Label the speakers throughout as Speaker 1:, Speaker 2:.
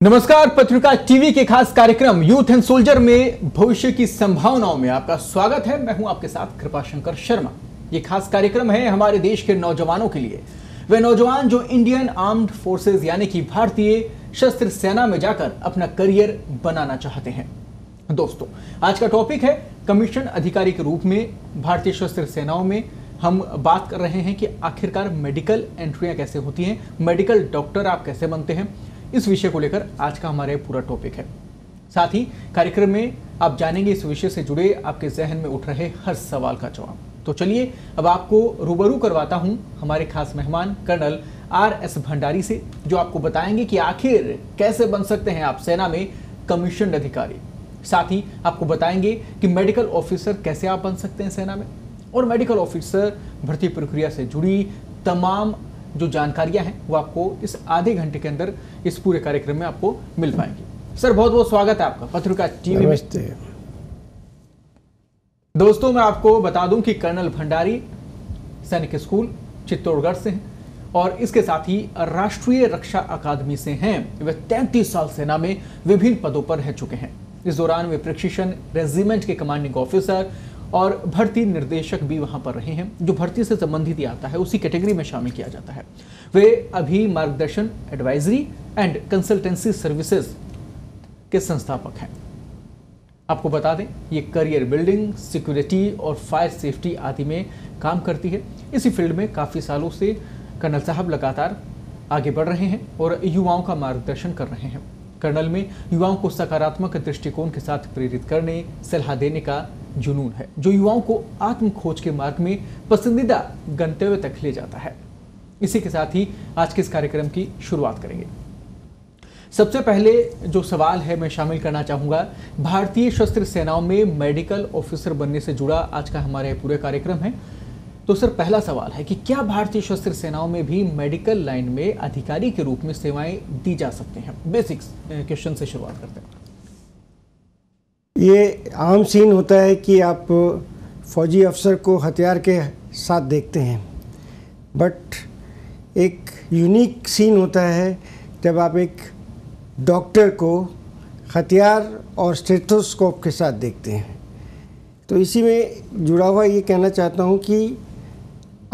Speaker 1: नमस्कार। पत्रिका टीवी के खास कार्यक्रम यूथ एंड सोल्जर में भविष्य की संभावनाओं में आपका स्वागत है। मैं हूं आपके साथ कृपाशंकर शर्मा। ये खास कार्यक्रम है हमारे देश के नौजवानों के लिए, वे नौजवान जो इंडियन आर्म्ड फोर्सेज यानी कि भारतीय सशस्त्र सेना में जाकर अपना करियर बनाना चाहते हैं। दोस्तों, आज का टॉपिक है कमीशन अधिकारी के रूप में भारतीय सशस्त्र सेनाओं में हम बात कर रहे हैं कि आखिरकार मेडिकल एंट्रियां कैसे होती हैं, मेडिकल डॉक्टर आप कैसे बनते हैं। इस विषय को लेकर आज का हमारा पूरा टॉपिक है। साथ ही कार्यक्रम में आप जानेंगे इस विषय से जुड़े आपके जहन में उठ रहे हर सवाल का जवाब। तो चलिए अब आपको रूबरू करवाता हूं हमारे खास मेहमान कर्नल RS भंडारी से, जो आपको बताएंगे कि आखिर कैसे बन सकते हैं आप सेना में कमीशन अधिकारी। साथ ही आपको बताएंगे कि मेडिकल ऑफिसर कैसे आप बन सकते हैं सेना में, और मेडिकल ऑफिसर भर्ती प्रक्रिया से जुड़ी तमाम जो जानकारियां हैं वो आपको इस आधे घंटे के अंदर इस पूरे कार्यक्रम में आपको मिल पाएंगी। सर, बहुत बहुत स्वागत है आपका पत्रिका टीवी में। दोस्तों, मैं आपको बता दूं कि कर्नल भंडारी सैनिक स्कूल चित्तौड़गढ़ से हैं और इसके साथ ही राष्ट्रीय रक्षा अकादमी से हैं। वे 33 साल सेना में विभिन्न पदों पर रह चुके हैं। इस दौरान वे प्रशिक्षण रेजिमेंट के कमांडिंग ऑफिसर और भर्ती निर्देशक भी वहां पर रहे हैं। जो भर्ती से संबंधित आता है उसी कैटेगरी में शामिल किया जाता है। वे अभी मार्गदर्शन, एडवाइजरी एंड कंसल्टेंसी सर्विसेज के संस्थापक हैं। आपको बता दें, ये करियर बिल्डिंग, सिक्योरिटी और फायर सेफ्टी आदि में काम करती है। इसी फील्ड में काफ़ी सालों से कर्नल साहब लगातार आगे बढ़ रहे हैं और युवाओं का मार्गदर्शन कर रहे हैं। कर्नल में युवाओं को सकारात्मक दृष्टिकोण के साथ प्रेरित करने, सलाह देने का जुनून है, जो युवाओं को आत्म खोज के मार्ग में पसंदीदा गंतव्य तक ले जाता है। इसी के साथ ही आज के इस कार्यक्रम की शुरुआत करेंगे। सबसे पहले जो सवाल है मैं शामिल करना चाहूंगा, भारतीय सशस्त्र सेनाओं में मेडिकल ऑफिसर बनने से जुड़ा आज का हमारे पूरे कार्यक्रम है। तो सर, पहला सवाल है कि क्या भारतीय सशस्त्र सेनाओं में भी मेडिकल लाइन में अधिकारी के रूप में सेवाएं दी जा सकते हैं? बेसिक्स क्वेश्चन से शुरुआत करते हैं।
Speaker 2: ये आम सीन होता है कि आप फौजी अफसर को हथियार के साथ देखते हैं, बट एक यूनिक सीन होता है जब आप एक डॉक्टर को हथियार और स्टेथोस्कोप के साथ देखते हैं। तो इसी में जुड़ा हुआ ये कहना चाहता हूँ कि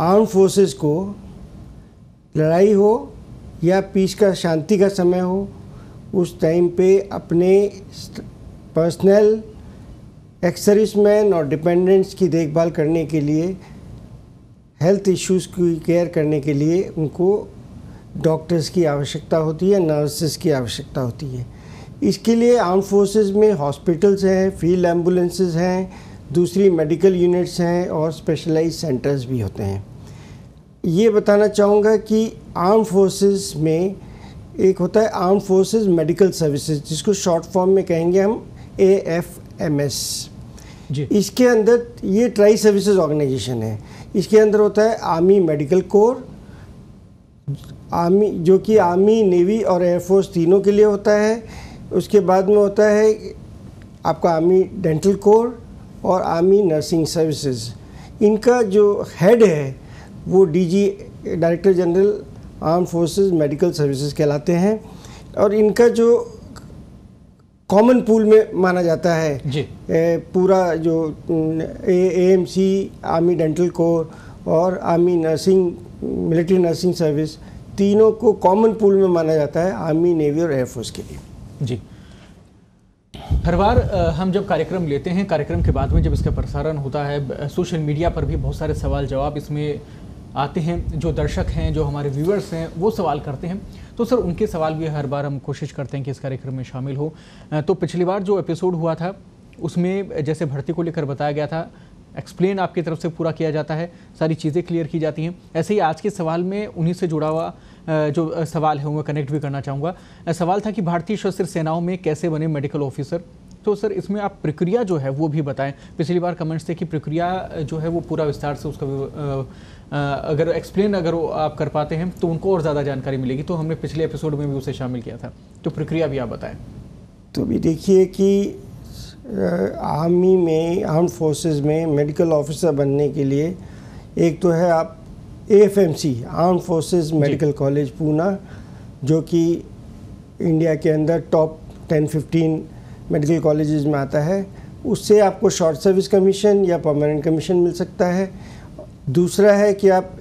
Speaker 2: आर्म फोर्सेस को लड़ाई हो या पीस का, शांति का समय हो, उस टाइम पे अपने पर्सनल एक्स-सर्विसमैन और डिपेंडेंट्स की देखभाल करने के लिए, हेल्थ इश्यूज़ की केयर करने के लिए उनको डॉक्टर्स की आवश्यकता होती है, नर्सेस की आवश्यकता होती है। इसके लिए आर्म फोर्सेस में हॉस्पिटल्स हैं, फील्ड एम्बुलेंसेस हैं, दूसरी मेडिकल यूनिट्स हैं और स्पेशलाइज्ड सेंटर्स भी होते हैं। ये बताना चाहूँगा कि आर्म फोर्सेस में एक होता है आर्म फोर्सेस मेडिकल सर्विसेज, जिसको शॉर्ट फॉर्म में कहेंगे हम AFMS जी। इसके अंदर ये ट्राई सर्विसेज ऑर्गेनाइजेशन है। इसके अंदर होता है आर्मी मेडिकल कोर, आर्मी जो कि आर्मी, नेवी और एयरफोर्स तीनों के लिए होता है। उसके बाद में होता है आपका आर्मी डेंटल कोर और आर्मी नर्सिंग सर्विसेज। इनका जो हेड है वो DG, director general arm forces medical services कहलाते हैं, और इनका जो कॉमन पूल में माना जाता है जी। पूरा जो AMC, आर्मी डेंटल कोर और army nursing, military nursing service, तीनों को कॉमन पूल में माना जाता है आर्मी, नेवी और एयरफोर्स के लिए
Speaker 1: जी। हर बार हम जब कार्यक्रम लेते हैं, कार्यक्रम के बाद में जब इसका प्रसारण होता है, सोशल मीडिया पर भी बहुत सारे सवाल जवाब इसमें आते हैं। जो दर्शक हैं, जो हमारे व्यूअर्स हैं, वो सवाल करते हैं। तो सर, उनके सवाल भी हर बार हम कोशिश करते हैं कि इस कार्यक्रम में शामिल हो। तो पिछली बार जो एपिसोड हुआ था उसमें जैसे भर्ती को लेकर बताया गया था, एक्सप्लेन आपकी तरफ से पूरा किया जाता है, सारी चीज़ें क्लियर की जाती हैं। ऐसे ही आज के सवाल में उन्हीं से जुड़ा हुआ जो सवाल है वो मैं कनेक्ट भी करना चाहूँगा। सवाल था कि भारतीय सशस्त्र सेनाओं में कैसे बने मेडिकल ऑफिसर। तो सर, इसमें आप प्रक्रिया जो है वो भी बताएं। पिछली बार कमेंट्स थे कि प्रक्रिया जो है वो पूरा विस्तार से उसका अगर एक्सप्लेन अगर आप कर पाते हैं तो उनको और ज़्यादा जानकारी मिलेगी। तो हमने पिछले एपिसोड में भी उसे शामिल किया था, तो प्रक्रिया भी आप बताएं।
Speaker 2: तो भी देखिए कि आर्मी में, आर्म फोर्सेस में मेडिकल ऑफिसर बनने के लिए एक तो है आप AFMC, arm forces medical college Poona, जो कि इंडिया के अंदर टॉप 10-15 मेडिकल कॉलेजेस में आता है, उससे आपको शॉर्ट सर्विस कमीशन या परमानेंट कमीशन मिल सकता है। दूसरा है कि आप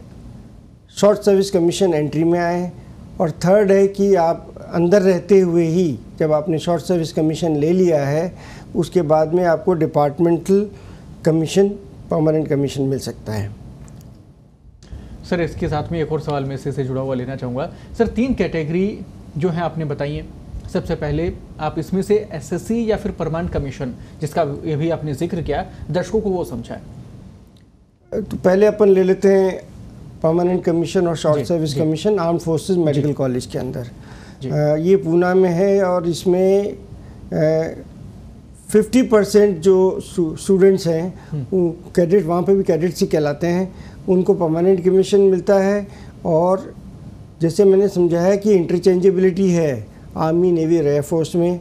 Speaker 2: शॉर्ट सर्विस कमीशन एंट्री में आए, और थर्ड है कि आप अंदर रहते हुए ही जब आपने शॉर्ट सर्विस कमीशन ले लिया है उसके बाद में आपको डिपार्टमेंटल कमीशन, परमानेंट कमीशन मिल सकता है।
Speaker 1: सर इसके साथ में एक और सवाल मैं इससे जुड़ा हुआ लेना चाहूँगा। सर 3 कैटेगरी जो है आपने बताई है, सबसे पहले आप इसमें से एसएससी या फिर परमानेंट कमीशन जिसका ये भी आपने जिक्र किया, दर्शकों को वो समझाएं।
Speaker 2: तो पहले अपन ले लेते हैं परमानेंट कमीशन और short service commission armed forces medical college के अंदर। ये पूना में है और इसमें 50% जो स्टूडेंट्स हैं कैडेट, वहाँ पे भी कैडेट्स ही कहलाते हैं, उनको परमानेंट कमीशन मिलता है। और जैसे मैंने समझाया कि इंटरचेंजेबिलिटी है आर्मी, नेवी और एयरफोर्स में।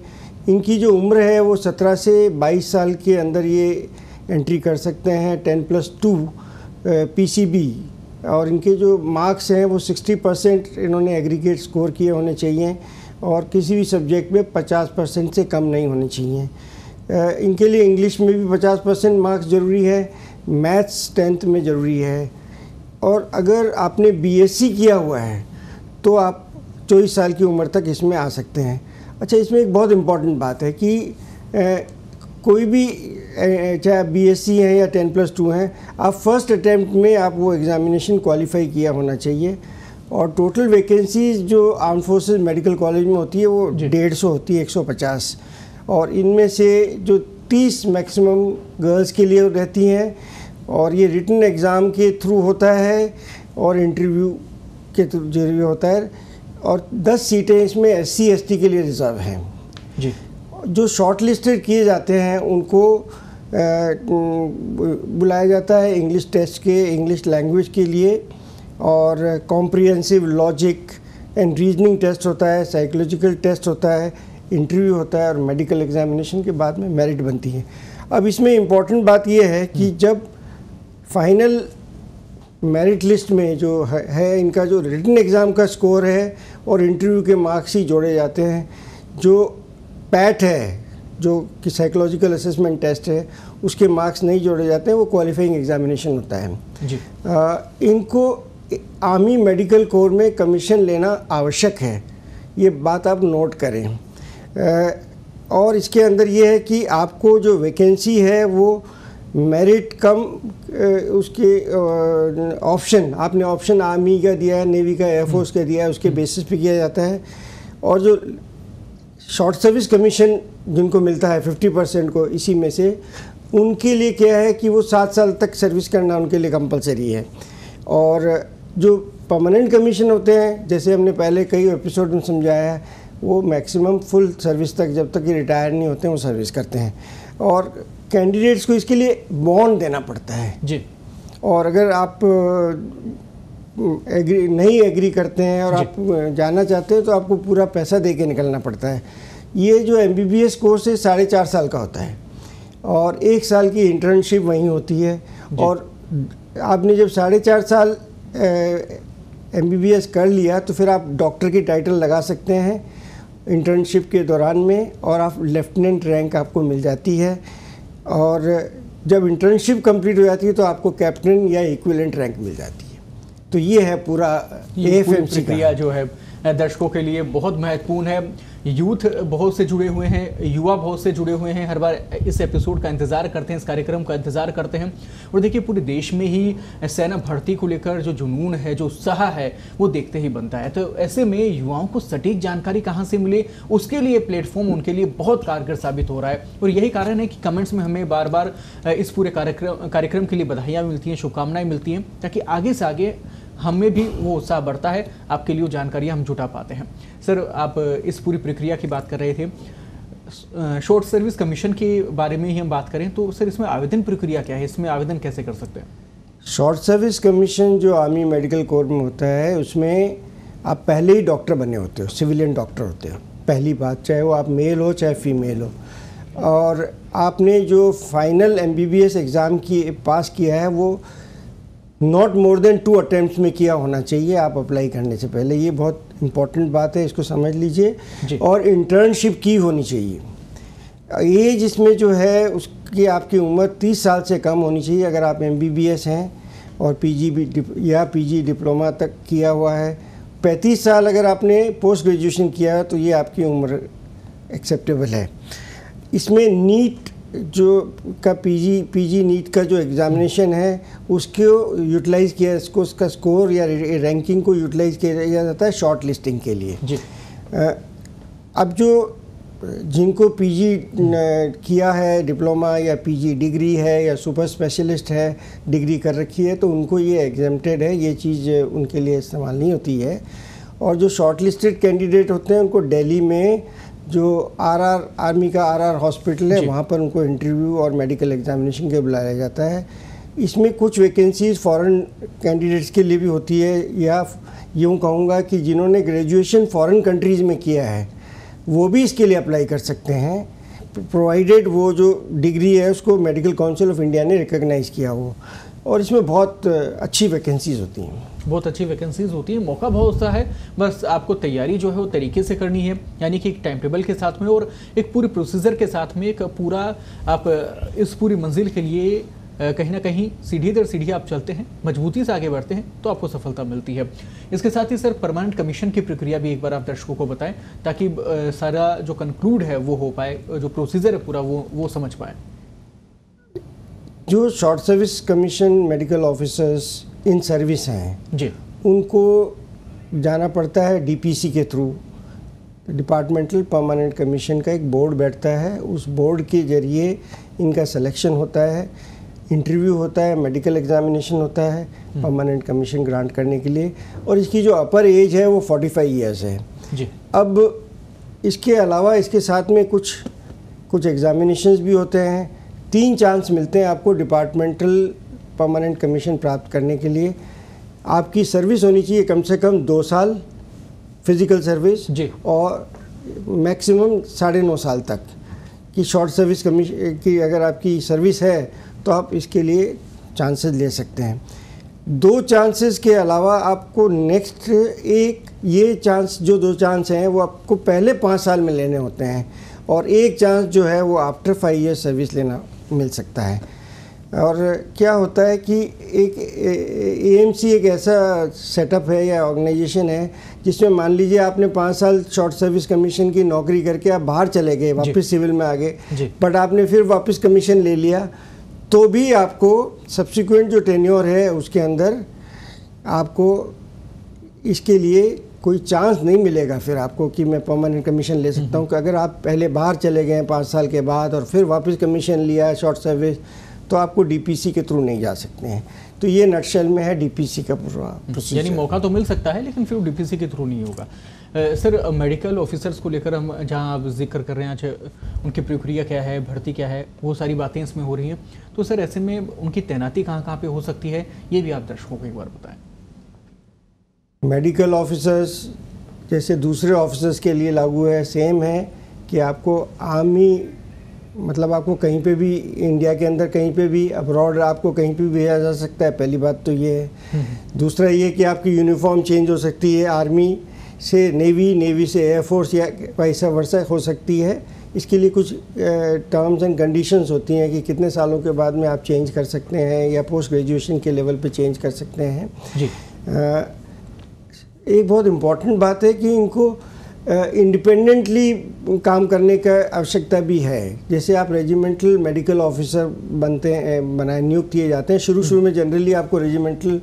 Speaker 2: इनकी जो उम्र है वो 17 से 22 साल के अंदर ये एंट्री कर सकते हैं 10+2 PCB, और इनके जो मार्क्स हैं वो 60% इन्होंने एग्रीगेट स्कोर किए होने चाहिए और किसी भी सब्जेक्ट में 50% से कम नहीं होने चाहिए। इनके लिए इंग्लिश में भी 50% मार्क्स ज़रूरी है, मैथ्स 10th में ज़रूरी है। और अगर आपने BSc किया हुआ है तो आप 24 साल की उम्र तक इसमें आ सकते हैं। अच्छा, इसमें एक बहुत इम्पॉर्टेंट बात है कि कोई भी चाहे आप BSc हैं या 10+2 हैं, आप फर्स्ट अटैम्प्ट में आप वो एग्ज़ामिनेशन क्वालिफाई किया होना चाहिए। और टोटल वैकेंसीज जो आर्म फोर्सेस मेडिकल कॉलेज में होती है वो 150 होती है, 150, और इनमें से जो 30 मैक्सिमम गर्ल्स के लिए रहती हैं, और ये रिटन एग्ज़ाम के थ्रू होता है और इंटरव्यू के थ्रू जरिए होता है। और 10 सीटें इसमें SC ST के लिए रिजर्व हैं जी। जो शॉर्ट लिस्टेड किए जाते हैं उनको बुलाया जाता है इंग्लिश टेस्ट के, इंग्लिश लैंग्वेज के लिए, और comprehensive logic and reasoning test होता है, साइकोलॉजिकल टेस्ट होता है, इंटरव्यू होता है, और मेडिकल एग्जामिनेशन के बाद में मेरिट बनती है। अब इसमें इम्पॉर्टेंट बात यह है कि जब फाइनल मेरिट लिस्ट में जो है इनका जो रिटन एग्ज़ाम का स्कोर है और इंटरव्यू के मार्क्स ही जोड़े जाते हैं। जो पैट है, जो कि साइकोलॉजिकल असेसमेंट टेस्ट है, उसके मार्क्स नहीं जोड़े जाते हैं, वो क्वालिफाइंग एग्जामिनेशन होता है जी। इनको आर्मी मेडिकल कोर में कमीशन लेना आवश्यक है, ये बात आप नोट करें। और इसके अंदर ये है कि आपको जो वैकेंसी है वो मेरिट कम उसके ऑप्शन, आपने ऑप्शन आर्मी का दिया है, नेवी का, एयरफोर्स का दिया है, उसके बेसिस पे किया जाता है। और जो शॉर्ट सर्विस कमीशन जिनको मिलता है 50% को, इसी में से उनके लिए क्या है कि वो 7 साल तक सर्विस करना उनके लिए कंपलसरी है। और जो परमानेंट कमीशन होते हैं, जैसे हमने पहले कई एपिसोड में समझाया है, वो मैक्सिमम फुल सर्विस तक, जब तक ये रिटायर नहीं होते हैं, वो सर्विस करते हैं। और कैंडिडेट्स को इसके लिए बॉन्ड देना पड़ता है जी। और अगर आप नहीं एग्री करते हैं और आप जाना चाहते हैं तो आपको पूरा पैसा दे के निकलना पड़ता है। ये जो MBBS कोर्स है 4.5 साल का होता है और 1 साल की इंटर्नशिप वहीं होती है। और आपने जब 4.5 साल MBBS कर लिया तो फिर आप डॉक्टर की टाइटल लगा सकते हैं इंटर्नशिप के दौरान में, और आप लेफ्टिनेंट रैंक आपको मिल जाती है। और जब इंटर्नशिप कंप्लीट हो जाती है तो आपको कैप्टन या इक्विवेलेंट रैंक मिल जाती है। तो ये है पूरा AFMC
Speaker 1: प्रक्रिया जो है दर्शकों के लिए बहुत महत्वपूर्ण है। यूथ बहुत से जुड़े हुए हैं, युवा बहुत से जुड़े हुए हैं, हर बार इस एपिसोड का इंतजार करते हैं, इस कार्यक्रम का इंतजार करते हैं। और देखिए पूरे देश में ही सेना भर्ती को लेकर जो जुनून है, जो उत्साह है, वो देखते ही बनता है। तो ऐसे में युवाओं को सटीक जानकारी कहाँ से मिले, उसके लिए प्लेटफॉर्म उनके लिए बहुत कारगर साबित हो रहा है। और यही कारण है कि कमेंट्स में हमें बार बार इस पूरे कार्यक्रम के लिए बधाइयाँ मिलती हैं, शुभकामनाएं मिलती हैं, ताकि आगे से आगे हमें भी वो उत्साह बढ़ता है, आपके लिए वो जानकारियाँ हम जुटा पाते हैं। सर, आप इस पूरी प्रक्रिया की बात कर रहे थे, शॉर्ट सर्विस कमीशन के बारे में ही हम बात करें तो सर इसमें आवेदन प्रक्रिया क्या है, इसमें आवेदन कैसे कर सकते हैं?
Speaker 2: शॉर्ट सर्विस कमीशन जो आर्मी मेडिकल कोर में होता है, उसमें आप पहले ही डॉक्टर बने होते हो, सिविलियन डॉक्टर होते हो। पहली बात, चाहे वो आप मेल हो चाहे फीमेल हो, और आपने जो फाइनल MBBS एग्ज़ाम की पास किया है वो नॉट मोर देन 2 अटेम्प्ट्स में किया होना चाहिए आप अप्लाई करने से पहले। ये बहुत इंपॉर्टेंट बात है, इसको समझ लीजिए। और इंटर्नशिप की होनी चाहिए। एज इसमें जो है उसकी आपकी उम्र 30 साल से कम होनी चाहिए अगर आप MBBS हैं और PG डिप्लोमा तक किया हुआ है। 35 साल अगर आपने पोस्ट ग्रेजुएशन किया है तो ये आपकी उम्र एक्सेप्टेबल है। इसमें नीट जो का पीजी नीट का जो एग्ज़ामिनेशन है उसको यूटिलाइज़ किया, उसका स्कोर या रैंकिंग को यूटिलाइज़ किया जाता है शॉर्ट लिस्टिंग के लिए जी। अब जो जिनको पीजी किया है, डिप्लोमा या पीजी डिग्री है या सुपर स्पेशलिस्ट है, डिग्री कर रखी है, तो उनको ये एग्जेम्प्टेड है, ये चीज़ उनके लिए इस्तेमाल नहीं होती है। और जो शॉर्ट लिस्टेड कैंडिडेट होते हैं उनको दिल्ली में जो आर्मी का आरआर हॉस्पिटल है वहाँ पर उनको इंटरव्यू और मेडिकल एग्जामिनेशन के बुलाया जाता है। इसमें कुछ वैकेंसीज फॉरेन कैंडिडेट्स के लिए भी होती है, या यूँ कहूँगा कि जिन्होंने ग्रेजुएशन फॉरेन कंट्रीज़ में किया है वो भी इसके लिए अप्लाई कर सकते हैं, प्रोवाइडेड वो जो डिग्री है उसको मेडिकल काउंसिल ऑफ इंडिया ने रिकॉग्नाइज़ किया हो। और इसमें बहुत अच्छी वैकेंसीज़ होती हैं,
Speaker 1: बहुत अच्छी वैकेंसीज़ होती हैं, मौका बहुत होता है। बस आपको तैयारी जो है वो तरीके से करनी है, यानी कि एक टाइम टेबल के साथ में और एक पूरी प्रोसीजर के साथ में, एक पूरा आप इस पूरी मंजिल के लिए कहीं ना कहीं सीढ़ी दर सीढ़ी आप चलते हैं, मजबूती से आगे बढ़ते हैं तो आपको सफलता मिलती है। इसके साथ ही सर परमानेंट कमीशन की प्रक्रिया भी एक बार आप दर्शकों को बताएं ताकि सारा जो कंक्लूड है वो हो पाए, जो प्रोसीजर है पूरा वो समझ पाए।
Speaker 2: जो short service commission medical officers in service हैं जी, उनको जाना पड़ता है डीपीसी के थ्रू। डिपार्टमेंटल परमानेंट कमीशन का एक बोर्ड बैठता है, उस बोर्ड के जरिए इनका सिलेक्शन होता है, इंटरव्यू होता है, मेडिकल एग्जामिनेशन होता है परमानेंट कमीशन ग्रांट करने के लिए। और इसकी जो अपर एज है वो 45 ईयर्स है जी। अब इसके अलावा इसके साथ में कुछ एग्जामिनेशंस भी होते हैं। 3 चांस मिलते हैं आपको डिपार्टमेंटल परमानेंट कमीशन प्राप्त करने के लिए। आपकी सर्विस होनी चाहिए कम से कम 2 साल फिज़िकल सर्विस जी, और मैक्सिमम 9.5 साल तक की शॉर्ट सर्विस कमीशन की अगर आपकी सर्विस है तो आप इसके लिए चांसेस ले सकते हैं। 2 चांसेस के अलावा आपको नेक्स्ट ये चांस, जो 2 चांस हैं वो आपको पहले 5 साल में लेने होते हैं, और 1 चांस जो है वो आफ्टर 5 ईयर सर्विस लेना मिल सकता है। और क्या होता है कि एक AMC एक ऐसा सेटअप है या ऑर्गेनाइजेशन है जिसमें मान लीजिए आपने 5 साल शॉर्ट सर्विस कमीशन की नौकरी करके आप बाहर चले गए, वापस सिविल में आ गए, बट आपने फिर वापस कमीशन ले लिया, तो भी आपको सब्सिक्वेंट जो टेन्योर है उसके अंदर आपको इसके लिए कोई चांस नहीं मिलेगा फिर आपको कि मैं परमानेंट कमीशन ले सकता हूँ। कि अगर आप पहले बाहर चले गए 5 साल के बाद और फिर वापस कमीशन लिया शॉर्ट सर्विस, तो आपको DPC के थ्रू नहीं जा सकते हैं। तो ये नटशेल में है DPC का पूरा प्रोसीजर।
Speaker 1: यानी मौका तो मिल सकता है लेकिन फिर DPC के थ्रू नहीं होगा। सर मेडिकल ऑफिसर्स को लेकर हम जहां आप जिक्र कर रहे हैं, अच्छा उनकी प्रक्रिया क्या है, भर्ती क्या है, वो सारी बातें इसमें हो रही हैं, तो सर ऐसे में उनकी तैनाती कहाँ पे हो सकती है, ये भी आप दर्शकों को एक बार बताएं।
Speaker 2: मेडिकल ऑफिसर्स जैसे दूसरे ऑफिसर्स के लिए लागू है, सेम है कि आपको आर्मी मतलब आपको कहीं पे भी इंडिया के अंदर कहीं पे भी अब्रॉड आपको कहीं पे भी भेजा जा सकता है, पहली बात तो ये है। दूसरा ये कि आपकी यूनिफॉर्म चेंज हो सकती है, आर्मी से नेवी, नेवी से एयरफोर्स या वैसा वर्सा हो सकती है। इसके लिए कुछ टर्म्स एंड कंडीशंस होती हैं कि कितने सालों के बाद में आप चेंज कर सकते हैं या पोस्ट ग्रेजुएशन के लेवल पे चेंज कर सकते हैं जी। एक बहुत इम्पॉर्टेंट बात है कि इनको इंडिपेंडेंटली काम करने का आवश्यकता भी है। जैसे आप रेजिमेंटल मेडिकल ऑफिसर नियुक्त किए जाते हैं, शुरू में जनरली आपको रेजिमेंटल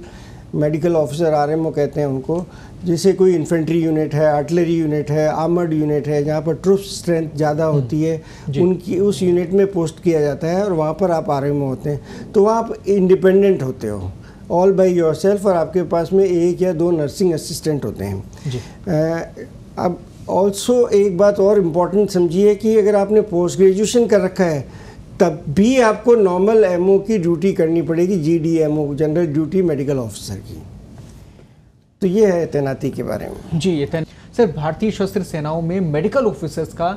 Speaker 2: मेडिकल ऑफिसर RMO कहते हैं उनको। जैसे कोई इन्फेंट्री यूनिट है, आर्टिलरी यूनिट है, आर्मर्ड यूनिट है, जहाँ पर ट्रूप स्ट्रेंथ ज़्यादा होती है, उनकी उस यूनिट में पोस्ट किया जाता है और वहाँ पर आप RMO होते हैं। तो आप इंडिपेंडेंट होते हो, ऑल बाय योरसेल्फ, और आपके पास में 1 या 2 नर्सिंग असिस्टेंट होते हैं। अब ऑल्सो एक बात और इम्पॉर्टेंट समझिए कि अगर आपने पोस्ट ग्रेजुएशन कर रखा है तब भी आपको नॉर्मल MO की ड्यूटी करनी पड़ेगी, GDMO general duty medical officer की। तो ये है तैनाती के बारे में
Speaker 1: जी। ये सर भारतीय सशस्त्र सेनाओं में मेडिकल ऑफिसर्स का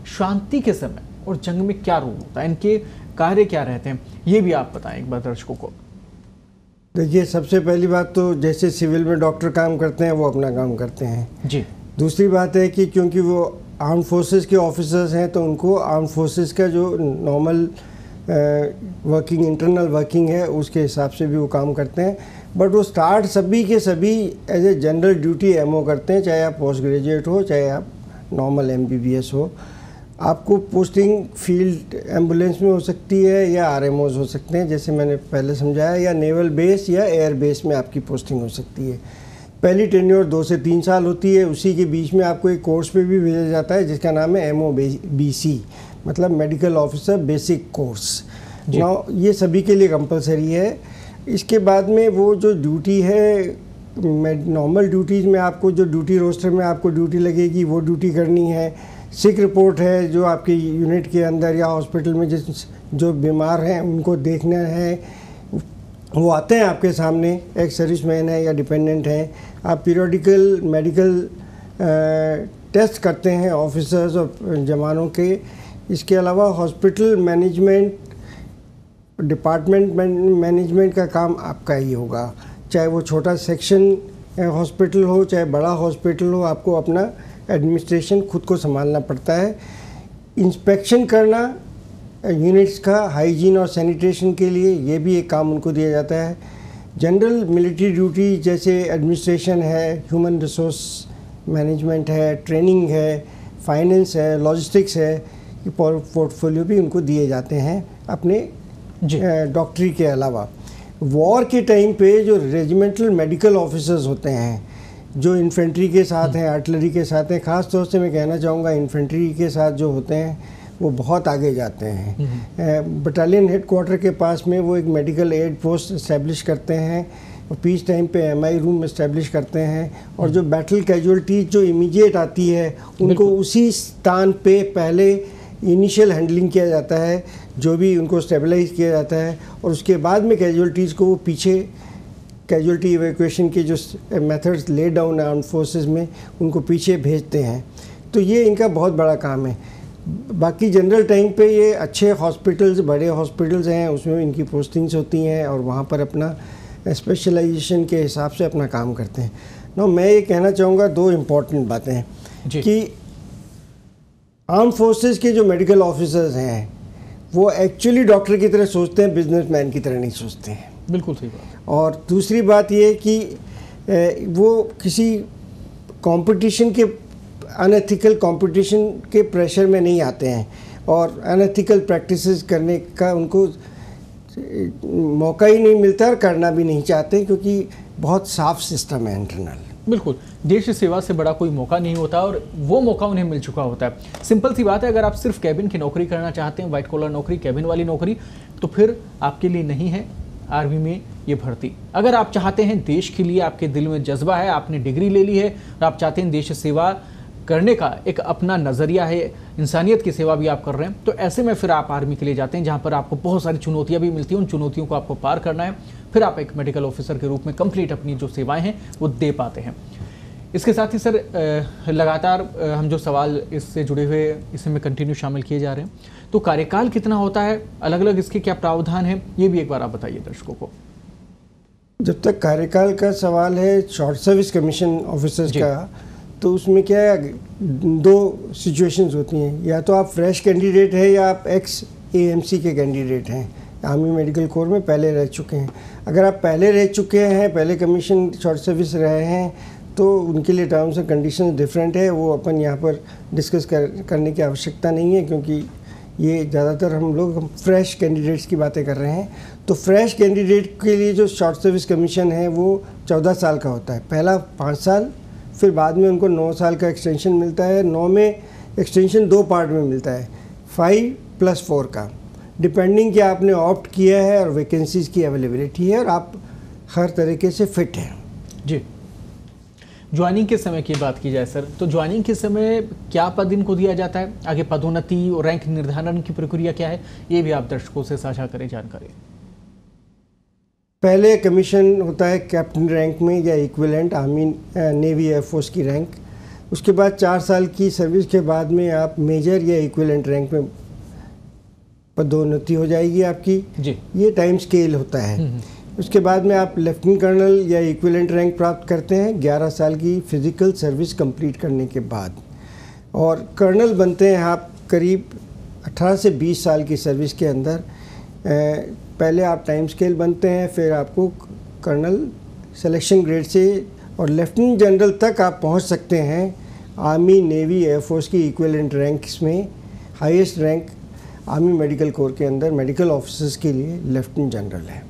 Speaker 1: शांति के समय और जंग में क्या रोल होता है, इनके कार्य क्या रहते हैं, ये भी आप बताएं एक बार दर्शकों को।
Speaker 2: देखिए, सबसे पहली बात तो जैसे सिविल में डॉक्टर काम करते हैं वो अपना काम करते हैं
Speaker 1: जी।
Speaker 2: दूसरी बात है कि क्योंकि वो आर्म फोर्सेस के ऑफिसर्स हैं तो उनको आर्म फोर्सेस का जो नॉर्मल वर्किंग, इंटरनल वर्किंग है उसके हिसाब से भी वो काम करते हैं। बट वो स्टार्ट सभी के सभी as a general duty MO करते हैं, चाहे आप पोस्ट ग्रेजुएट हो, चाहे आप नॉर्मल MBBS हो। आपको पोस्टिंग फील्ड एम्बुलेंस में हो सकती है या RMOs हो सकते हैं, जैसे मैंने पहले समझाया, या नेवल बेस या एयर बेस में आपकी पोस्टिंग हो सकती है। पहली टेन्योर 2 से 3 साल होती है, उसी के बीच में आपको एक कोर्स पे भी भेजा जाता है जिसका नाम है MOBC, मतलब मेडिकल ऑफिसर बेसिक कोर्स। ये सभी के लिए कंपलसरी है। इसके बाद में वो जो ड्यूटी है, नॉर्मल ड्यूटीज़ में आपको जो ड्यूटी रोस्टर में आपको ड्यूटी लगेगी वो ड्यूटी करनी है। सिक रिपोर्ट है जो आपके यूनिट के अंदर या हॉस्पिटल में जो बीमार हैं उनको देखना है, वो आते हैं आपके सामने, एक सर्विसमैन है या डिपेंडेंट हैं। आप पीरियडिकल मेडिकल टेस्ट करते हैं ऑफिसर्स और जवानों के। इसके अलावा हॉस्पिटल मैनेजमेंट, डिपार्टमेंट मैनेजमेंट का काम आपका ही होगा, चाहे वो छोटा सेक्शन हॉस्पिटल हो चाहे बड़ा हॉस्पिटल हो, आपको अपना एडमिनिस्ट्रेशन खुद को संभालना पड़ता है। इंस्पेक्शन करना यूनिट्स का, हाइजीन और सैनिटेशन के लिए, ये भी एक काम उनको दिया जाता है। जनरल मिलिट्री ड्यूटी जैसे एडमिनिस्ट्रेशन है, ह्यूमन रिसोर्स मैनेजमेंट है, ट्रेनिंग है, फाइनेंस है, लॉजिस्टिक्स है, ये पोर्टफोलियो भी उनको दिए जाते हैं अपने डॉक्टरी के अलावा। वॉर के टाइम पे जो रेजिमेंटल मेडिकल ऑफिसर्स होते हैं, जो इन्फेंट्री के साथ हैं, आर्टिलरी के साथ हैं, ख़ास तौर से मैं कहना चाहूँगा इन्फेंट्री के साथ जो होते हैं वो बहुत आगे जाते हैं। बटालियन हेडक्वार्टर के पास में वो एक मेडिकल एड पोस्ट इस्टेब्लिश करते हैं और पीस टाइम पे MI रूम इस्टेब्लिश करते हैं, और जो बैटल कैजुअल्टीज जो इमीडिएट आती है उनको उसी स्थान पे पहले इनिशियल हैंडलिंग किया जाता है, जो भी उनको स्टेबलाइज किया जाता है, और उसके बाद में कैजुअल्टीज़ को वो पीछे कैजुअल्टी इवैक्यूएशन के जो मेथड्स ले डाउन है आर्म फोर्सेस में, उनको पीछे भेजते हैं। तो ये इनका बहुत बड़ा काम है। बाकी जनरल टाइम पे ये अच्छे हॉस्पिटल्स, बड़े हॉस्पिटल्स हैं, उसमें इनकी पोस्टिंग्स होती हैं और वहाँ पर अपना स्पेशलाइजेशन के हिसाब से अपना काम करते हैं। ना मैं ये कहना चाहूँगा 2 इम्पॉर्टेंट बातें हैं कि आर्म फोर्सेस के जो मेडिकल ऑफिसर्स हैं वो एक्चुअली डॉक्टर की तरह सोचते हैं, बिजनेसमैन की तरह नहीं सोचते हैं।
Speaker 1: बिल्कुल सही बात। और
Speaker 2: दूसरी बात ये कि वो किसी कंपटीशन के, अनएथिकल कंपटीशन के प्रेशर में नहीं आते हैं और अनएथिकल प्रैक्टिसेस करने का उनको मौका ही नहीं मिलता और करना भी नहीं चाहते, क्योंकि बहुत साफ सिस्टम है इंटरनल।
Speaker 1: बिल्कुल, देश सेवा से बड़ा कोई मौका नहीं होता और वो मौका उन्हें मिल चुका होता है। सिंपल सी बात है, अगर आप सिर्फ कैबिन की नौकरी करना चाहते हैं, वाइट कॉलर नौकरी, कैबिन वाली नौकरी, तो फिर आपके लिए नहीं है आर्मी में ये भर्ती। अगर आप चाहते हैं देश के लिए, आपके दिल में जज्बा है, आपने डिग्री ले ली है और आप चाहते हैं देश सेवा करने का एक अपना नज़रिया है, इंसानियत की सेवा भी आप कर रहे हैं, तो ऐसे में फिर आप आर्मी के लिए जाते हैं, जहां पर आपको बहुत सारी चुनौतियां भी मिलती हैं। उन चुनौतियों को आपको पार करना है, फिर आप एक मेडिकल ऑफिसर के रूप में कंप्लीट अपनी जो सेवाएं हैं वो दे पाते हैं। इसके साथ ही सर लगातार हम जो सवाल इससे जुड़े हुए इसमें कंटिन्यू शामिल किए जा रहे हैं, तो कार्यकाल कितना होता है, अलग अलग इसके क्या प्रावधान है, ये भी एक बार आप बताइए दर्शकों को।
Speaker 2: जब तक कार्यकाल का सवाल है शॉर्ट सर्विस कमीशन ऑफिसर्स का, तो उसमें क्या है, 2 सिचुएशंस होती हैं। या तो आप फ्रेश कैंडिडेट हैं या आप एक्स AMC के कैंडिडेट हैं, आर्मी मेडिकल कोर में पहले रह चुके हैं। अगर आप पहले रह चुके हैं, पहले कमीशन शॉर्ट सर्विस रहे हैं, तो उनके लिए टर्म्स एंड कंडीशंस डिफरेंट है, वो अपन यहाँ पर डिस्कस करने की आवश्यकता नहीं है, क्योंकि ये ज़्यादातर हम लोग फ्रेश कैंडिडेट्स की बातें कर रहे हैं। तो फ्रेश कैंडिडेट के लिए जो शॉर्ट सर्विस कमीशन है वो 14 साल का होता है। पहला 5 साल, फिर बाद में उनको 9 साल का एक्सटेंशन मिलता है। 9 में एक्सटेंशन 2 पार्ट में मिलता है, 5+4 का, डिपेंडिंग कि आपने ऑप्ट किया है और वैकेंसीज़ की अवेलेबिलिटी है और आप हर तरीके से फिट हैं।
Speaker 1: जी, ज्वाइनिंग के समय की बात की जाए सर, तो ज्वाइनिंग के समय क्या पद इनको दिया जाता है, आगे पदोन्नति और रैंक निर्धारण की प्रक्रिया क्या है, ये भी आप दर्शकों से साझा करें जानकारी।
Speaker 2: पहले कमीशन होता है कैप्टन रैंक में या इक्विवेलेंट, आर्मी नेवी एयरफोर्स की रैंक। उसके बाद 4 साल की सर्विस के बाद में आप मेजर या इक्विवेलेंट रैंक में पदोन्नति हो जाएगी आपकी।
Speaker 1: जी।
Speaker 2: ये टाइम स्केल होता है। उसके बाद में आप लेफ्टिनेंट कर्नल या इक्विवेलेंट रैंक प्राप्त करते हैं 11 साल की फिज़िकल सर्विस कंप्लीट करने के बाद, और कर्नल बनते हैं आप करीब 18 से 20 साल की सर्विस के अंदर। पहले आप टाइम स्केल बनते हैं, फिर आपको कर्नल सिलेक्शन ग्रेड से और लेफ्टिनेंट जनरल तक आप पहुंच सकते हैं। आर्मी, नेवी, एयरफोर्स की इक्विवेलेंट रैंक्स में highest rank army medical corps के अंदर मेडिकल ऑफिसर्स के लिए लेफ्टिनेंट जनरल है।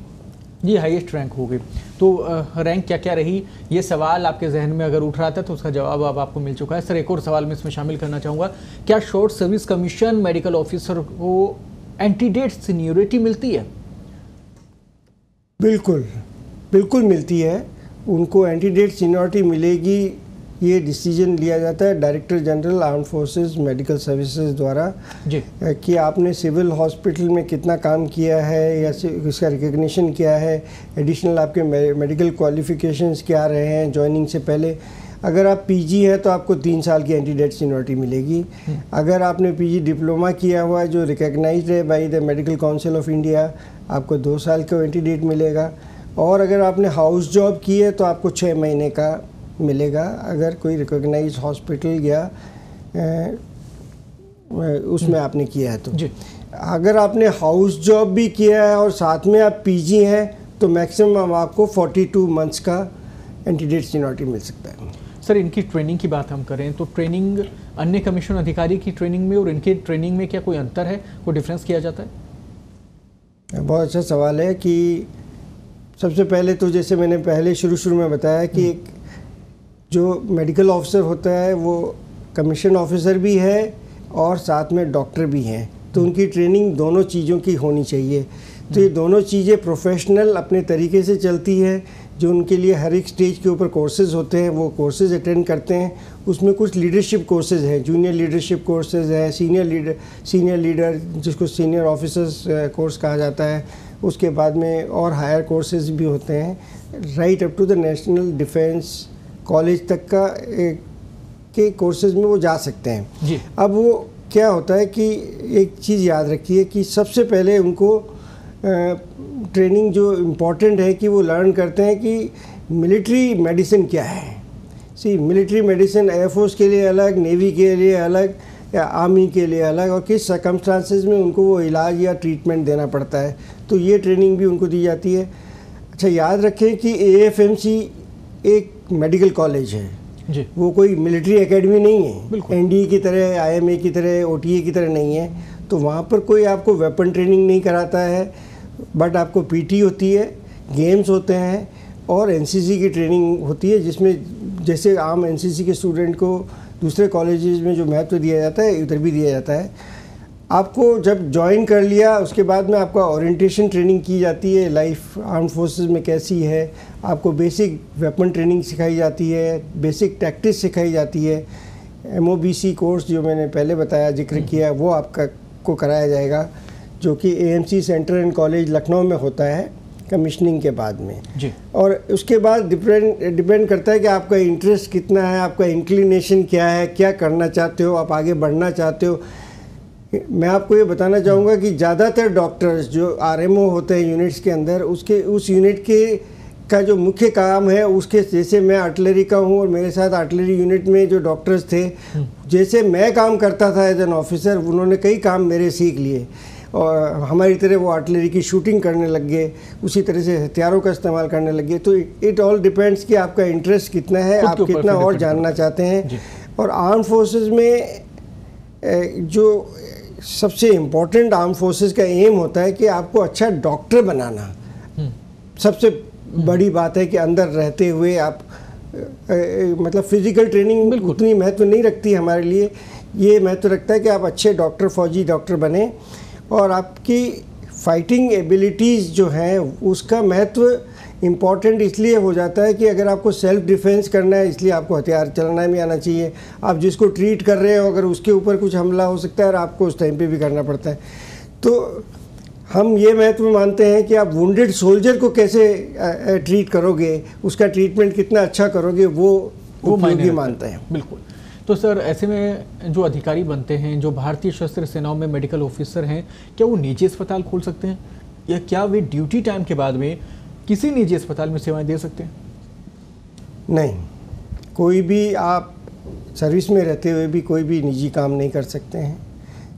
Speaker 1: ये हाईएस्ट रैंक हो गई। तो रैंक क्या क्या रही, ये सवाल आपके जहन में अगर उठ रहा था तो उसका जवाब अब आपको मिल चुका है। सर, एक और सवाल मैं इसमें शामिल करना चाहूँगा, क्या short service commission medical officer को एंटीडेट सीनियरिटी मिलती है?
Speaker 2: बिल्कुल बिल्कुल मिलती है, उनको एंटीडेट सीनियरिटी मिलेगी। ये डिसीजन लिया जाता है director general armed forces medical services द्वारा
Speaker 1: जी,
Speaker 2: कि आपने सिविल हॉस्पिटल में कितना काम किया है या इसका रिकग्निशन क्या है, एडिशनल आपके मेडिकल क्वालिफिकेशंस क्या रहे हैं जॉइनिंग से पहले। अगर आप पीजी है तो आपको 3 साल की एंटीडेट सीनियरिटी मिलेगी। अगर आपने पीजी डिप्लोमा किया हुआ है जो रिकग्नाइज्ड है by the medical council of India, आपको 2 साल का एंटीडेट मिलेगा। और अगर आपने हाउस जॉब की है तो आपको 6 महीने का मिलेगा, अगर कोई रिकॉग्नाइज हॉस्पिटल या उसमें आपने किया है तो। अगर आपने हाउस जॉब भी किया है और साथ में आप पीजी हैं तो मैक्सिमम आपको 42 मंथ्स का एंटीडेट सीनियरिटी मिल सकता है।
Speaker 1: सर, इनकी ट्रेनिंग की बात हम करें तो ट्रेनिंग अन्य कमीशन अधिकारी की ट्रेनिंग में और इनके ट्रेनिंग में क्या कोई अंतर है, कोई डिफरेंस किया जाता है?
Speaker 2: बहुत अच्छा सवाल है कि सबसे पहले तो जैसे मैंने पहले शुरू में बताया कि एक जो मेडिकल ऑफिसर होता है वो कमीशन ऑफिसर भी है और साथ में डॉक्टर भी हैं, तो उनकी ट्रेनिंग दोनों चीज़ों की होनी चाहिए। तो ये दोनों चीज़ें प्रोफेशनल अपने तरीके से चलती है। जो उनके लिए हर एक स्टेज के ऊपर कोर्सेज़ होते हैं वो कोर्सेज़ अटेंड करते हैं। उसमें कुछ लीडरशिप कोर्सेज़ हैं, जूनियर लीडरशिप कोर्सेज़ है, सीनियर लीडर जिसको सीनियर ऑफिसर्स कोर्स कहा जाता है। उसके बाद में और हायर कोर्सेज़ भी होते हैं, right up to the National Defence College तक का के कोर्सेज़ में वो जा सकते हैं
Speaker 1: जी।
Speaker 2: अब वो क्या होता है कि एक चीज़ याद रखिए कि सबसे पहले उनको ट्रेनिंग जो इम्पोर्टेंट है कि वो लर्न करते हैं कि मिलिट्री मेडिसिन क्या है। मिलिट्री मेडिसिन एयरफोर्स के लिए अलग, नेवी के लिए अलग या आर्मी के लिए अलग, और किस सर्कमस्टांसेस में उनको वो इलाज या ट्रीटमेंट देना पड़ता है, तो ये ट्रेनिंग भी उनको दी जाती है। अच्छा, याद रखें कि AFMC एक मेडिकल कॉलेज है
Speaker 1: जी,
Speaker 2: वो कोई मिलिट्री एकेडमी नहीं है,
Speaker 1: बिल्कुल।
Speaker 2: NDA की तरह, IMA की तरह, OTA की तरह नहीं है। तो वहाँ पर कोई आपको वेपन ट्रेनिंग नहीं कराता है, बट आपको PT होती है, गेम्स होते हैं और NCC की ट्रेनिंग होती है, जिसमें जैसे आम NCC के स्टूडेंट को दूसरे कॉलेजेस में जो महत्व दिया जाता है उधर भी दिया जाता है। आपको जब ज्वाइन कर लिया उसके बाद में आपका ओरिएंटेशन ट्रेनिंग की जाती है, लाइफ आर्म्ड फोर्सेस में कैसी है, आपको बेसिक वेपन ट्रेनिंग सिखाई जाती है, बेसिक टैक्टिक्स सिखाई जाती है। MOBC कोर्स जो मैंने पहले बताया, जिक्र किया, वो आपका को कराया जाएगा, जो कि AMC centre and college Lucknow में होता है कमीशनिंग के बाद में
Speaker 1: जी।
Speaker 2: और उसके बाद डिपेंड करता है कि आपका इंटरेस्ट कितना है, आपका इंक्लिनेशन क्या है, क्या करना चाहते हो, आप आगे बढ़ना चाहते हो। मैं आपको ये बताना चाहूँगा कि ज़्यादातर डॉक्टर्स जो RMO होते हैं यूनिट्स के अंदर, उस यूनिट के का जो मुख्य काम है उसके, जैसे मैं आर्टिलरी का हूँ और मेरे साथ आर्टिलरी यूनिट में जो डॉक्टर्स थे, जैसे मैं काम करता था एज एन ऑफिसर, उन्होंने कई काम मेरे सीख लिए और हमारी तरह वो आर्टिलरी की शूटिंग करने लग गए, उसी तरह से हथियारों का इस्तेमाल करने लग गए। तो इट ऑल डिपेंड्स कि आपका इंटरेस्ट कितना है, आप कितना और जानना चाहते हैं। और आर्म फोर्सेस में जो सबसे इम्पोर्टेंट आर्म फोर्सेस का एम होता है कि आपको अच्छा डॉक्टर बनाना। सबसे बड़ी बात है कि अंदर रहते हुए आप मतलब फिजिकल ट्रेनिंग उतनी महत्व नहीं रखती हमारे लिए, ये महत्व रखता है कि आप अच्छे डॉक्टर, फौजी डॉक्टर बने और आपकी फाइटिंग एबिलिटीज़ जो हैं उसका महत्व इम्पॉर्टेंट इसलिए हो जाता है कि अगर आपको सेल्फ डिफेंस करना है, इसलिए आपको हथियार चलाना भी आना चाहिए। आप जिसको ट्रीट कर रहे हो अगर उसके ऊपर कुछ हमला हो सकता है और आपको उस टाइम पे भी करना पड़ता है, तो हम ये महत्व मानते हैं कि आप वुंडेड सोल्जर को कैसे ट्रीट करोगे, उसका ट्रीटमेंट कितना अच्छा करोगे, वो उपयोगी मानते हैं।
Speaker 1: बिल्कुल। तो सर, ऐसे में जो अधिकारी बनते हैं, जो भारतीय सशस्त्र सेनाओं में मेडिकल ऑफिसर हैं, क्या वो निजी अस्पताल खोल सकते हैं या क्या वे ड्यूटी टाइम के बाद में किसी निजी अस्पताल में सेवाएं दे सकते हैं?
Speaker 2: नहीं, कोई भी आप सर्विस में रहते हुए भी कोई भी निजी काम नहीं कर सकते हैं।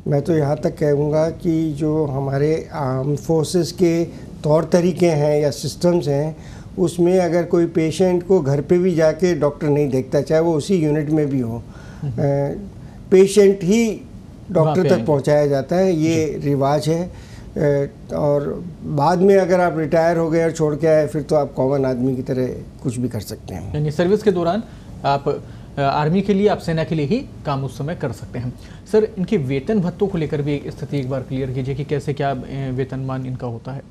Speaker 2: मैं तो यहाँ तक कहूँगा कि जो हमारे आर्म फोर्सेस के तौर तरीके हैं या सिस्टम्स हैं, उसमें अगर कोई पेशेंट को घर पे भी जाके डॉक्टर नहीं देखता, चाहे वो उसी यूनिट में भी हो, पेशेंट ही डॉक्टर तक पहुँचाया जाता है। ये रिवाज है। और बाद में अगर आप रिटायर हो गए और छोड़ के आए, फिर तो आप कॉमन आदमी की तरह कुछ भी कर सकते हैं।
Speaker 1: यानी सर्विस के दौरान आप आर्मी के लिए, आप सेना के लिए ही काम उस समय कर सकते हैं। सर, इनके वेतन भत्तों को लेकर भी स्थिति एक बार क्लियर कीजिए कि कैसे क्या वेतनमान इनका होता है?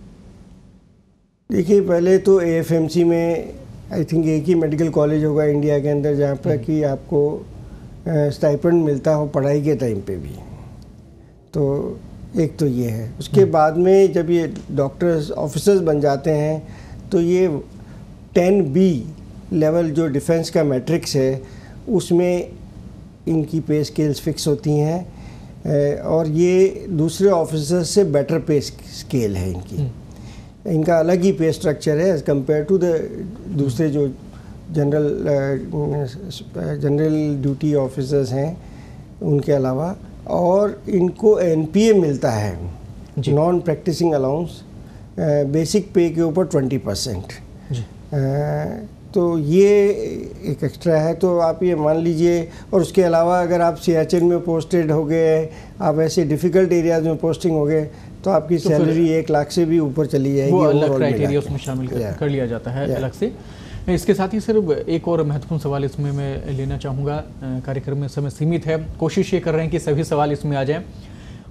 Speaker 2: देखिए, पहले तो AFMC में आई थिंक एक ही मेडिकल कॉलेज होगा इंडिया के अंदर जहाँ पर कि आपको स्टाइपेंड मिलता हो पढ़ाई के टाइम पे भी। तो एक तो ये है। उसके बाद में जब ये डॉक्टर्स ऑफिसर्स बन जाते हैं तो ये 10B लेवल जो डिफेंस का मैट्रिक्स है उसमें इनकी पे स्केल्स फिक्स होती हैं और ये दूसरे ऑफिसर्स से बेटर पे स्केल है इनकी। इनका अलग ही पे स्ट्रक्चर है एज़ कम्पेयर टू द दूसरे जो जनरल ड्यूटी ऑफिसर्स हैं उनके अलावा। और इनको NPA मिलता है, नॉन प्रैक्टिसिंग अलाउंस, बेसिक पे के ऊपर 20%। तो ये एक एक्स्ट्रा है। तो आप ये मान लीजिए, और उसके अलावा अगर आप सियाचिन में पोस्टेड हो गए, आप ऐसे डिफ़िकल्ट एरियाज में पोस्टिंग हो गए, तो आपकी सैलरी 1 लाख से भी ऊपर चली जाएगी।
Speaker 1: वो अलग क्राइटेरिया उसमें शामिल कर लिया जाता है अलग से। इसके साथ ही सिर्फ एक और महत्वपूर्ण सवाल इसमें मैं लेना चाहूँगा। कार्यक्रम में समय सीमित है, कोशिश ये कर रहे हैं कि सभी सवाल इसमें आ जाएं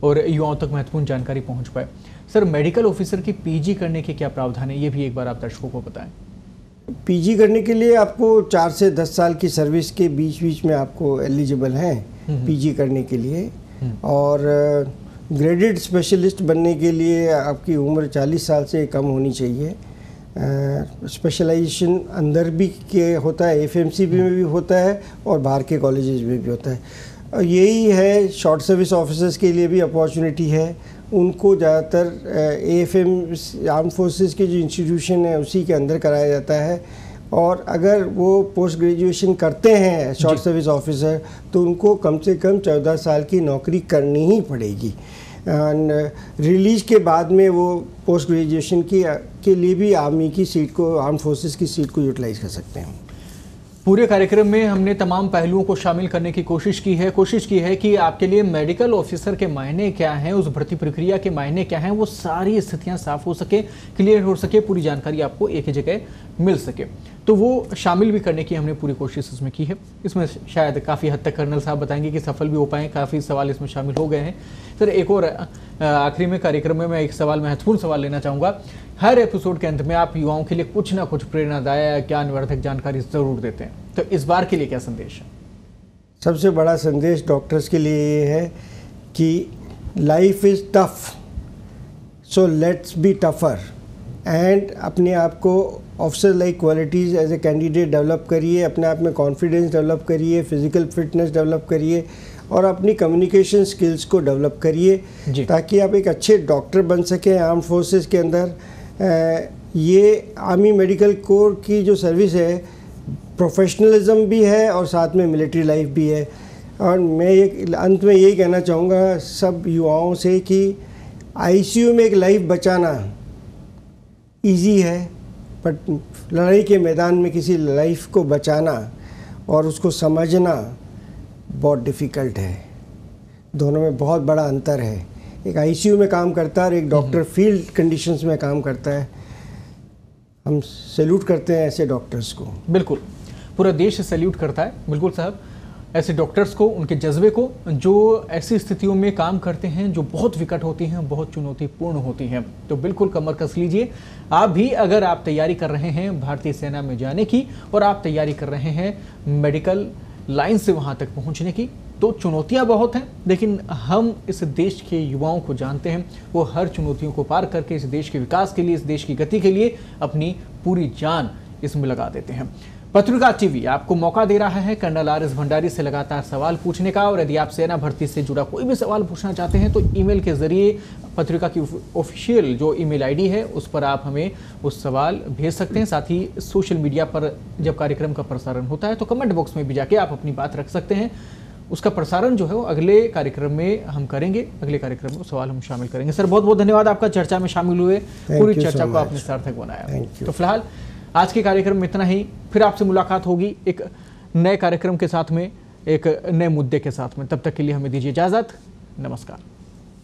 Speaker 1: और युवाओं तक महत्वपूर्ण जानकारी पहुँच पाए। सर, मेडिकल ऑफिसर की PG करने के क्या प्रावधान है, ये भी एक बार आप दर्शकों को बताएं।
Speaker 2: PG करने के लिए आपको 4 से 10 साल की सर्विस के बीच में आपको एलिजिबल हैं PG करने के लिए। और ग्रेडेड स्पेशलिस्ट बनने के लिए आपकी उम्र 40 साल से कम होनी चाहिए। स्पेशलाइजेशन अंदर भी के होता है, AFMC में भी होता है और बाहर के कॉलेजेस में भी होता है। और यही है, शॉर्ट सर्विस ऑफिसर्स के लिए भी अपॉर्चुनिटी है। उनको ज़्यादातर AFM आर्म फोर्सेस के जो इंस्टीट्यूशन है उसी के अंदर कराया जाता है। और अगर वो पोस्ट ग्रेजुएशन करते हैं शॉर्ट सर्विस ऑफिसर, तो उनको कम से कम 14 साल की नौकरी करनी ही पड़ेगी। रिलीज के बाद में वो पोस्ट ग्रेजुएशन के लिए भी आर्मी की सीट को, आर्म फोर्सेस की सीट को यूटिलाइज कर सकते हैं।
Speaker 1: पूरे कार्यक्रम में हमने तमाम पहलुओं को शामिल करने की कोशिश की है कि आपके लिए मेडिकल ऑफिसर के मायने क्या हैं, उस भर्ती प्रक्रिया के मायने क्या हैं, वो सारी स्थितियां साफ हो सके, क्लियर हो सके, पूरी जानकारी आपको एक ही जगह मिल सके। तो वो शामिल भी करने की हमने पूरी कोशिश इसमें की है। इसमें शायद काफ़ी हद तक कर्नल साहब बताएंगे कि सफल भी हो पाए, काफ़ी सवाल इसमें शामिल हो गए हैं। सर, एक और आखिरी में कार्यक्रम में मैं एक सवाल, महत्वपूर्ण सवाल लेना चाहूँगा। हर एपिसोड के अंत में आप युवाओं के लिए कुछ ना कुछ प्रेरणादायक, ज्ञानवर्धक जानकारी ज़रूर देते हैं, तो इस बार के लिए क्या संदेश है?
Speaker 2: सबसे बड़ा संदेश डॉक्टर्स के लिए ये है कि life is tough, so let's be tougher. And अपने आप को officer like qualities as a candidate develop करिए, अपने आप में कॉन्फिडेंस डेवलप करिए, फिजिकल फिटनेस डेवलप करिए और अपनी कम्युनिकेशन स्किल्स को डेवलप करिए, ताकि आप एक अच्छे डॉक्टर बन सकें आर्म फोर्सेस के अंदर। ये आर्मी मेडिकल कोर की जो सर्विस है, प्रोफेशनलिज्म भी है और साथ में मिलिट्री लाइफ भी है। और मैं एक अंत में यही कहना चाहूँगा सब युवाओं से कि ICU में एक लाइफ बचाना इजी है, बट लड़ाई के मैदान में किसी लाइफ को बचाना और उसको समझना बहुत डिफ़िकल्ट है। दोनों में बहुत बड़ा अंतर है। एक ICU में काम करता है और एक डॉक्टर फील्ड कंडीशंस में काम करता है। हम सैल्यूट करते हैं ऐसे डॉक्टर्स को।
Speaker 1: बिल्कुल, पूरा देश सैल्यूट करता है। बिल्कुल साहब, ऐसे डॉक्टर्स को, उनके जज्बे को, जो ऐसी स्थितियों में काम करते हैं जो बहुत विकट होती हैं, बहुत चुनौतीपूर्ण होती हैं। तो बिल्कुल कमर कस लीजिए। आप भी अगर आप तैयारी कर रहे हैं भारतीय सेना में जाने की और आप तैयारी कर रहे हैं मेडिकल लाइन से वहाँ तक पहुँचने की, तो चुनौतियाँ बहुत हैं, लेकिन हम इस देश के युवाओं को जानते हैं, वो हर चुनौतियों को पार करके इस देश के विकास के लिए, इस देश की गति के लिए अपनी पूरी जान इसमें लगा देते हैं। पत्रिका टीवी आपको मौका दे रहा है कर्नल आर.एस. भंडारी से लगातार सवाल पूछने का, और यदि आप सेना भर्ती से जुड़ा कोई भी सवाल पूछना चाहते हैं तो ईमेल के जरिए पत्रिका की ऑफिशियल जो ईमेल आईडी है उस पर आप हमें उस सवाल भेज सकते हैं। साथ ही सोशल मीडिया पर जब कार्यक्रम का प्रसारण होता है तो कमेंट बॉक्स में भी जाके आप अपनी बात रख सकते हैं। उसका प्रसारण जो है वो अगले कार्यक्रम में हम करेंगे, अगले कार्यक्रम में सवाल हम शामिल करेंगे। सर बहुत बहुत धन्यवाद, आपका चर्चा में शामिल हुए, पूरी चर्चा को आपने सार्थक बनाया। तो फिलहाल आज के कार्यक्रम में इतना ही, फिर आपसे मुलाकात होगी एक नए कार्यक्रम के साथ में, एक नए मुद्दे के साथ में। तब तक के लिए हमें दीजिए इजाजत, नमस्कार।